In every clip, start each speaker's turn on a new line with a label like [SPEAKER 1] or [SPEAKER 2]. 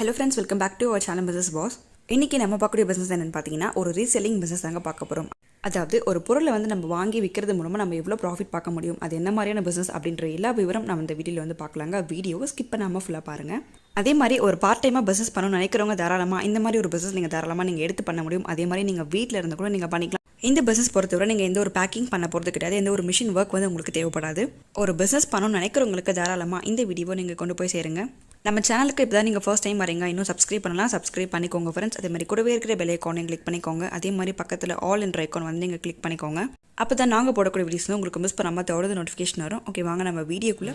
[SPEAKER 1] Hello friends, welcome back to our channel Business Boss. இன்னைக்கு நம்ம பார்க்கக்கூடிய பிசினஸ் என்னன்னு பார்த்தீங்கன்னா ஒரு ரீசெல்லிங் பிசினஸ் தாங்க பார்க்க போறோம். அதாவது ஒரு பொருளை வந்து நம்ம வாங்கி விற்கிறது மூலமா நம்ம எவ்வளவு ப்ராஃபிட் பார்க்க முடியும், அது என்ன மாதிரியான பிசினஸ் அப்படின்ற எல்லா விவரம் நம்ம இந்த வீடியோல வந்து பார்க்கலாங்க. வீடியோவை ஸ்கிப் பண்ணாம ஃபுல்லா பாருங்க. அதே மாதிரி ஒரு பார்ட் டைமா பிசினஸ் பண்ணணும்னு நினைக்கிறவங்க தாராளமா இந்த மாதிரி ஒரு பிசினஸ் நீங்க தாராளமா நீங்க எடுத்து பண்ண முடியும். அதே மாதிரி நீங்க வீட்ல இருந்து கூட நீங்க பண்ணிக்கலாம். இந்த பிசினஸ் பொறுத்தவரை நீங்க எந்த ஒரு பேக்கிங் பண்ண போறது கிடையாது, எந்த ஒரு மிஷின் ஒர்க் வந்து உங்களுக்கு தேவைப்படாது. ஒரு பிசினஸ் பண்ணணும்னு நினைக்கிறவங்களுக்கு தாராளமா இந்த வீடியோவை நீங்க கொண்டு போய் சேருங்க. நம்ம சேனலுக்கு இப்போ தான் நீங்கள் ஃபர்ஸ்ட் டைம் வரீங்க, இன்னும் சப்ஸ்கிரைப் பண்ணலாம், சப்ஸ்கிரைப் பண்ணிக்கோங்க ஃப்ரெண்ட்ஸ். அதே மாதிரி கூடவே இருக்கிற பெல் ஐக்கானையும் கிளிக் பண்ணிக்கோங்க. அதே மாதிரி பக்கத்தில் ஆல் என்ற ஐக்கான் வந்து நீங்கள் கிளிக் பண்ணிக்கோங்க. அப்போ தான் நாங்கள் போடக்கூடிய வீடியோஸ் வந்து உங்களுக்கு மிஸ் பண்ணாமல் தொடர்ந்து நோட்டிஃபிகேஷன் வரும். ஓகே, வாங்க நம்ம வீடியோக்குள்ளே.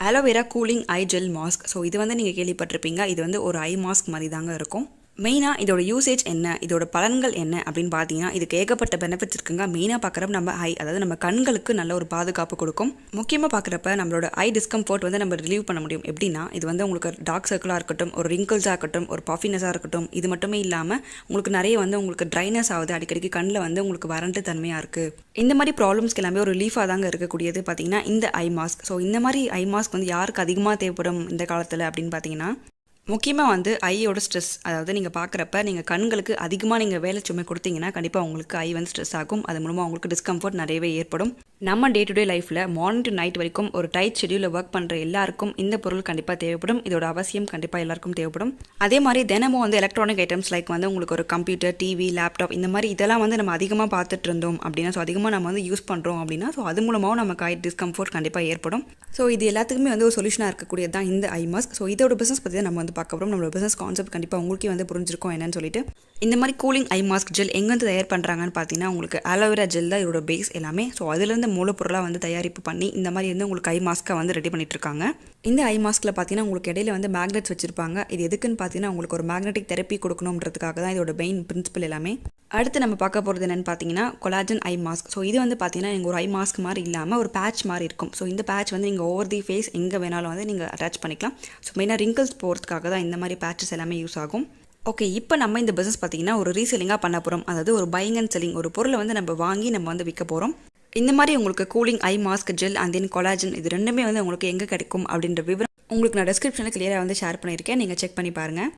[SPEAKER 1] அலோவேரா கூலிங் ஐ ஜெல் மாஸ்க். ஸோ இது வந்து நீங்கள் கேள்விப்பட்டிருப்பீங்க. இது வந்து ஒரு ஐ மாஸ்க் மாதிரி தாங்க இருக்கும். மெயினாக இதோட யூசேஜ் என்ன, இதோட பலன்கள் என்ன அப்படின்னு பார்த்தீங்கன்னா இதுக்கு ஏகப்பட்ட பெனிஃபிட்ஸ் இருக்குங்க. மெயினாக பார்க்குறப்ப நம்ம ஐ, அதாவது நம்ம கண்களுக்கு நல்ல ஒரு பாதுகாப்பு கொடுக்கும். முக்கியமாக பார்க்குறப்ப நம்மளோட ஐ டிஸ்கம்ஃபர்ட் வந்து நம்ம ரிலீவ் பண்ண முடியும். எப்படின்னா இது வந்து உங்களுக்கு டார்க் சர்க்கிளாக இருக்கட்டும், ஒரு ரிங்கிள்ஸாக இருக்கட்டும், ஒரு பஃபினஸாக இருக்கட்டும், இது மட்டுமே இல்லாமல் உங்களுக்கு நிறைய வந்து உங்களுக்கு ட்ரைனஸ் ஆகுது, அடிக்கடிக்கு கண்ணில் வந்து உங்களுக்கு வறண்டு தன்மையாக இருக்குது. இந்த மாதிரி ப்ராப்ளம்ஸ்க்கு எல்லாமே ஒரு ரிலீஃபாக தாங்க இருக்கக்கூடியது பார்த்தீங்கன்னா இந்த ஐ மாஸ்க். ஸோ இந்த மாதிரி ஐ மாஸ்க் வந்து யாருக்கு அதிகமாக தேவைப்படும் இந்த காலத்தில் அப்படின்னு பார்த்தீங்கன்னா முக்கியமாக வந்து ஐயோட ஸ்ட்ரெஸ். அதாவது நீங்கள் பார்க்குறப்ப நீங்கள் கண்களுக்கு அதிகமாக நீங்கள் வேலை சுமை கொடுத்தீங்கன்னா கண்டிப்பாக உங்களுக்கு ஐ வந்து ஸ்ட்ரெஸ் ஆகும். அது மூலமாக உங்களுக்கு டிஸ்கம்ஃபர்ட் நிறையவே ஏற்படும். நம்ம டே டு டே லைஃப்பில் மார்னிங் டு நைட் வரைக்கும் ஒரு டைட் ஷெடியூலில் ஒர்க் பண்ணுற எல்லாருக்கும் இந்த பொருள் கண்டிப்பாக தேவைப்படும். இதோட அவசியம் கண்டிப்பாக எல்லாருக்கும் தேவைப்படும். அதே மாதிரி தினமும் வந்து எலக்ட்ரானிக் ஐட்டம்ஸ் லைக் வந்து உங்களுக்கு ஒரு கம்ப்யூட்டர், டிவி, லேப்டாப் இந்த மாதிரி இதெல்லாம் வந்து நம்ம அதிகமாக பார்த்துட்டு இருந்தோம் அப்படின்னா, ஸோ அதிகமாக நம்ம வந்து யூஸ் பண்ணுறோம் அப்படின்னா, ஸோ அது மூலமாகவும் நமக்கு ஐ டிஸ்கம்ஃபர்ட் கண்டிப்பாக ஏற்படும். ஸோ இது எல்லாத்துக்குமே வந்து ஒரு சொல்யூஷனாக இருக்கக்கூடியது தான் இந்த ஐ மாஸ்க். ஸோ இதோட பிசினஸ் பற்றி தான் நம்ம வந்து பார்க்க போகிறோம். நம்மளோட பிசினஸ் கான்செப்ட் கண்டிப்பாக உங்களுக்கே வந்து புரிஞ்சிருக்கும் என்னன்னு சொல்லிட்டு. இந்த மாதிரி கூலிங் ஐ மாஸ்க் ஜெல் எங்கேருந்து தயார் பண்ணுறாங்கன்னு பார்த்தீங்கன்னா உங்களுக்கு அலோவேரா ஜெல் தான் இதோட பேஸ் எல்லாமே. ஸோ அதுலேருந்து மூலப்பொருளாக வந்து தயாரிப்பு பண்ணி இந்த மாதிரி வந்து உங்களுக்கு ஐ மாஸ்க்கை வந்து ரெடி பண்ணிட்டு இருக்காங்க. இந்த ஐ மாஸ்கில் பார்த்தீங்கன்னா உங்களுக்கு இடையில வந்து மேக்னெட்ஸ் வச்சிருப்பாங்க. இது எதுக்குன்னு பார்த்தீங்கன்னா உங்களுக்கு ஒரு மேக்னெட்டிக் தெரப்பி கொடுக்கணுன்றதுக்காக தான் இதோட மெயின் பிரின்சிபல் எல்லாமே. அடுத்து நம்ம பார்க்க போகிறது என்னென்னு பார்த்தீங்கன்னா கொலாஜன் ஐ மாஸ்க். ஸோ இது வந்து பார்த்தீங்கன்னா நீங்கள் ஒரு ஐ மாஸ்க் மாதிரி இல்லாமல் ஒரு பேட்ச் மாதிரி இருக்கும். ஸோ இந்த பேட்ச் வந்து நீங்கள் ஓவர் தி ஃபேஸ் எங்கே வேணாலும் வந்து நீங்கள் அட்டாச் பண்ணிக்கலாம். ஸோ மெயினாக ரிங்கிள்ஸ் போகிறதுக்காக தான் இந்த மாதிரி பேட்சஸ் எல்லாமே யூஸ் ஆகும். ஓகே, இப்போ நம்ம இந்த பிஸ்னஸ் பார்த்தீங்கன்னா ஒரு ரீசெல்லிங்காக பண்ண போகிறோம். அதாவது ஒரு பையிங் அண்ட் செல்லிங், ஒரு பொருளை வந்து நம்ம வாங்கி நம்ம வந்து விற்க போகிறோம். இந்த மாதிரி உங்களுக்கு cooling eye mask gel and then collagen இது ரெண்டுமே வந்து உங்களுக்கு எங்கே கிடைக்கும் அப்படின்ற விவரம் உங்களுக்கு நான் டிஸ்கிரிப்ஷனில் கிளியராக வந்து ஷேர் பண்ணியிருக்கேன். நீங்கள் செக் பண்ணி பாருங்கள்.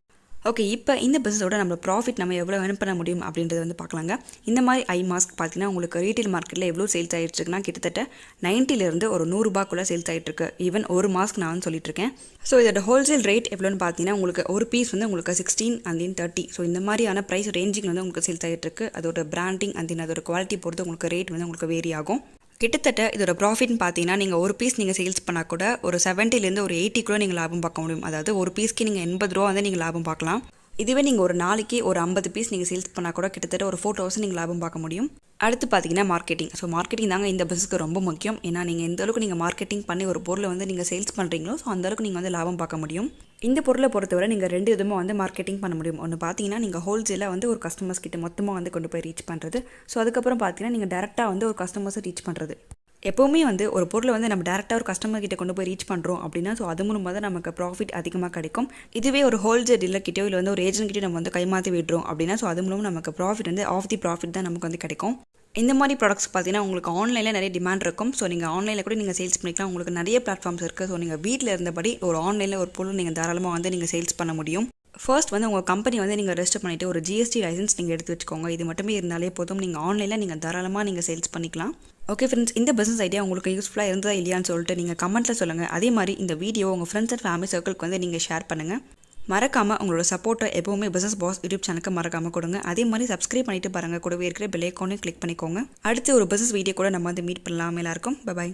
[SPEAKER 1] ஓகே, இப்போ இந்த பிஸ்னஸோட நம்ம ப்ராஃபிட் நம்ம எவ்வளோ earn பண்ண முடியும் அப்படின்றத வந்து பார்க்கலாங்க. இந்த மாதிரி ஐ மாஸ்க் பார்த்தீங்கன்னா உங்களுக்கு ரீட்டைல் மார்க்கெட்டில் எவ்வளோ சேல்ஸ் ஆகிட்டுருக்குன்னா கிட்டத்தட்ட 90லேருந்து ஒரு $100 சேல்ஸ் ஆகிட்டுருக்கு. ஈவன் ஒரு மாஸ்க் நான் வந்து சொல்லிட்டு இருக்கேன். ஸோ இதோட ஹோல்சேல் ரேட் எவ்வளோன்னு பார்த்தீங்கன்னா உங்களுக்கு ஒரு பீஸ் வந்து உங்களுக்கு 16 and then 30. ஸோ இந்த மாதிரியான ப்ரைஸ் ரேஞ்சிங் வந்து உங்களுக்கு சேல்ஸ் ஆகிட்டுருக்கு. அதோட பிராண்டிங் and then அதோட குவாலிட்டி பொறுத்து உங்களுக்கு ரேட் வந்து உங்களுக்கு வேரி ஆகும். கிட்டத்தட்ட இதோட ப்ராஃபிட்னு பார்த்தீங்கன்னா நீங்கள் ஒரு பீஸ் நீங்கள் சேல்ஸ் பண்ணால் கூட ஒரு 70லேருந்து ஒரு 80 கூட நீங்கள் லாபம் பார்க்க முடியும். அதாவது ஒரு பீஸ்க்கு நீங்கள் 80 ரூபா வந்து நீங்கள் லாபம் பார்க்கலாம். இதுவே நீங்கள் ஒரு நாளைக்கு ஒரு 50 பீஸ் நீங்கள் சேல்ஸ் பண்ணால் கூட கிட்டத்தட்ட ஒரு 4,000 நீங்கள் லாபம் பார்க்க முடியும். அடுத்து பார்த்தீங்கன்னா மார்க்கெட்டிங். ஸோ மார்க்கெட்டிங் தாங்க இந்த பிஸ்னஸ்க்கு ரொம்ப முக்கியம். ஏன்னா நீங்கள் எந்த அளவுக்கு நீங்கள் மார்க்கெட்டிங் பண்ணி ஒரு பொருளை வந்து நீங்கள் சேல்ஸ் பண்ணுறீங்களோ ஸோ அந்தளவுக்கு நீங்கள் வந்து லாபம் பார்க்க முடியும். இந்த பொருளை பொறுத்தவரை நீங்கள் 2 விதமாக வந்து மார்க்கெட்டிங் பண்ண முடியும். ஒன்று பார்த்தீங்கன்னா நீங்கள் ஹோல்சேலாக வந்து ஒரு கஸ்டமர்ஸ் கிட்ட மொத்தமாக வந்து கொண்டு போய் ரீச் பண்ணுறது. ஸோ அதுக்கப்புறம் பார்த்தீங்கன்னா நீங்கள் டேரெக்டாக வந்து ஒரு கஸ்டமர்ஸை ரீச் பண்ணுறது. எப்போவுமே வந்து ஒரு பொருளை வந்து நம்ம டேரெக்டாக ஒரு கஸ்டமர் கிட்ட கொண்டு போய் ரீச் பண்ணுறோம் அப்படின்னா ஸோ அது மூலமாக தான் நமக்கு ப்ராஃபிட் அதிகமாக கிடைக்கும். இதுவே ஒரு ஹோல்சேல் டீலர் கிட்டோ இல்லை வந்து ஒரு ஏஜென்ட் கிட்டே நம்ம வந்து கைமாற்றி விடுறோம் அப்படின்னா ஸோ அது மூலமாக நமக்கு ப்ராஃபிட் வந்து ஆஃப் தி ப்ராஃபிட் தான் நமக்கு வந்து கிடைக்கும். இந்த மாதிரி ப்ராடக்ட்ஸ் பார்த்தீங்கன்னா உங்களுக்கு ஆன்லைனில் நிறைய டிமாண்ட் இருக்கும். ஸோ நீங்கள் ஆன்லைனில் கூட நீங்கள் சேல்ஸ் பண்ணிக்கலாம். உங்களுக்கு நிறைய பிளாட்ஃபார்ம்ஸ் இருக்குது. ஸோ நீங்கள் வீட்டில் இருந்தபடி ஒரு ஆன்லைனில் ஒரு பொருள் நீங்கள் தாராளமாக வந்து நீங்கள் சேல்ஸ் பண்ண முடியும். ஃபர்ஸ்ட் வந்து உங்கள் கம்பெனி வந்து நீங்கள் ரெஜிஸ்டர் பண்ணிவிட்டு ஒரு ஜிஎஸ்டி லைசன்ஸ் நீங்கள் எடுத்து வச்சுக்கோங்க. இது மட்டுமே இருந்தாலே போதும், நீங்கள் ஆன்லைனில் நீங்கள் தாராளமாக நீங்கள் சேல்ஸ் பண்ணிக்கலாம். ஓகே ஃப்ரெண்ட்ஸ், இந்த பிஸ்னஸ் ஐடியா உங்களுக்கு யூஸ்ஃபுல்லாக இருந்ததா இல்லையான்னு சொல்லிட்டு நீங்கள் கமெண்ட்டில் சொல்லுங்கள். அதே மாதிரி இந்த வீடியோ உங்கள் ஃப்ரெண்ட்ஸ் அண்ட் ஃபேமிலி சர்க்கிளுக்கு வந்து நீங்கள் ஷேர் பண்ணுங்கள். மறக்காமல் உங்களோட சப்போர்ட்டை எப்போவுமே பிஸ்னஸ் பாஸ் யூடியூப் சேனலுக்கு மறக்காமல் கொடுங்க. அதே மாதிரி சப்ஸ்கிரைப் பண்ணிட்டு பாருங்கள். கூடவே இருக்கிற பெல் ஐக்கானையும் கிளிக் பண்ணிக்கோங்க. அடுத்து ஒரு பிஸ்னஸ் வீடியோ கூட நம்ம வந்து மீட் பண்ணலாம். எல்லாருக்கும் பை.